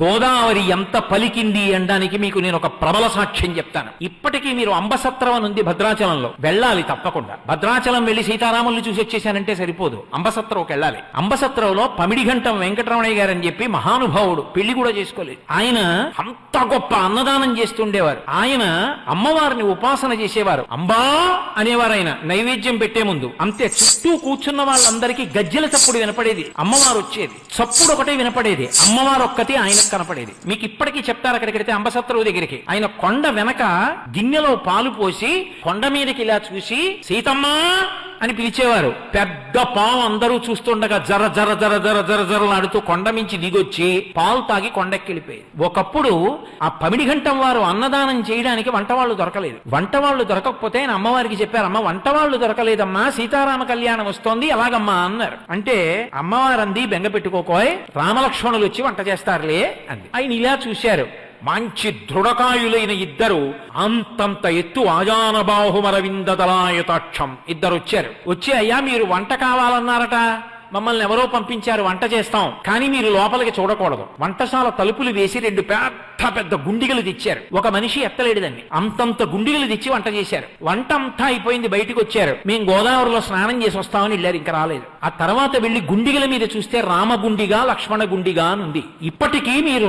గోదావరి ఎంత పలికింది అనడానికి మీకు నేను ఒక ప్రబల సాక్ష్యం చెప్తాను. ఇప్పటికీ మీరు అంబసత్రం ఉంది భద్రాచలంలో, వెళ్ళాలి తప్పకుండా. భద్రాచలం వెళ్లి సీతారాముల్ని చూసి వచ్చేసానంటే సరిపోదు, అంబసత్రంకి వెళ్ళాలి. అంబసత్రంలో పమిడిఘంటం వెంకటరమణయ్య గారు అని చెప్పి మహానుభావుడు, పెళ్లి కూడా చేసుకోలేదు. ఆయన అంత గొప్ప అన్నదానం చేస్తుండేవారు. ఆయన అమ్మవారిని ఉపాసన చేసేవారు. అంబా అనేవారు ఆయన నైవేద్యం పెట్టే ముందు. అంతే, చుట్టూ కూర్చున్న వాళ్ళందరికీ గజ్జెల చప్పుడు వినపడేది, అమ్మవారు వచ్చేది. చప్పుడు ఒకటే వినపడేది, అమ్మవారు ఒక్కటి ఆయన కనపడేది. మీకు ఇప్పటికీ చెప్తారు, అక్కడికి అంబసత్రవు దగ్గరికి ఆయన కొండ వెనక గిన్నెలో పాలు పోసి కొండ మీదకి ఇలా చూసి సీతమ్మా అని పిలిచేవారు. పెద్ద పాము అందరూ చూస్తుండగా జర జర జర జర జర జరలాడుతూ కొండ మించి దిగొచ్చి పాలు తాగి కొండెక్కిలిపోయేది. ఒకప్పుడు ఆ పమిడిఘంటం వారు అన్నదానం చేయడానికి వంటవాళ్లు దొరకలేదు. వంటవాళ్లు దొరకకపోతే ఆయన అమ్మవారికి చెప్పారు, అమ్మ వంటవాళ్లు దొరకలేదమ్మా, సీతారామ కళ్యాణం వస్తోంది, ఎలాగమ్మా అన్నారు. అంటే అమ్మవారు అంది, బెంగ పెట్టుకోకోయ్, రామలక్ష్మణులు వచ్చి వంట చేస్తారులే అంది. ఆయన ఇలా చూశారు, మంచి దృఢకాయులైన ఇద్దరు, అంతంత ఎత్తు ఆజానబాహుమరవిందదలాయతాక్షం ఇద్దరు వచ్చారు. వచ్చి, అయ్యా మీరు వంట కావాలన్నారట, మమ్మల్ని ఎవరో పంపించారు, వంట చేస్తాం, కానీ మీరు లోపలికి చూడకూడదు. వంటశాల తలుపులు వేసి 2 పెద్ద పెద్ద గుండిగలు తెచ్చారు. ఒక మనిషి ఎత్తలేడు దాన్ని, అంతంత గుండిగలు తెచ్చి వంట చేశారు. వంట అంతా అయిపోయింది, బయటకు వచ్చారు. మేము గోదావరిలో స్నానం చేసి వస్తామని వెళ్ళారు, ఇంకా రాలేదు. ఆ తర్వాత వెళ్లి గుండిగల మీద చూస్తే రామగుండిగా లక్ష్మణ గుండిగా అని ఉంది. ఇప్పటికీ మీరు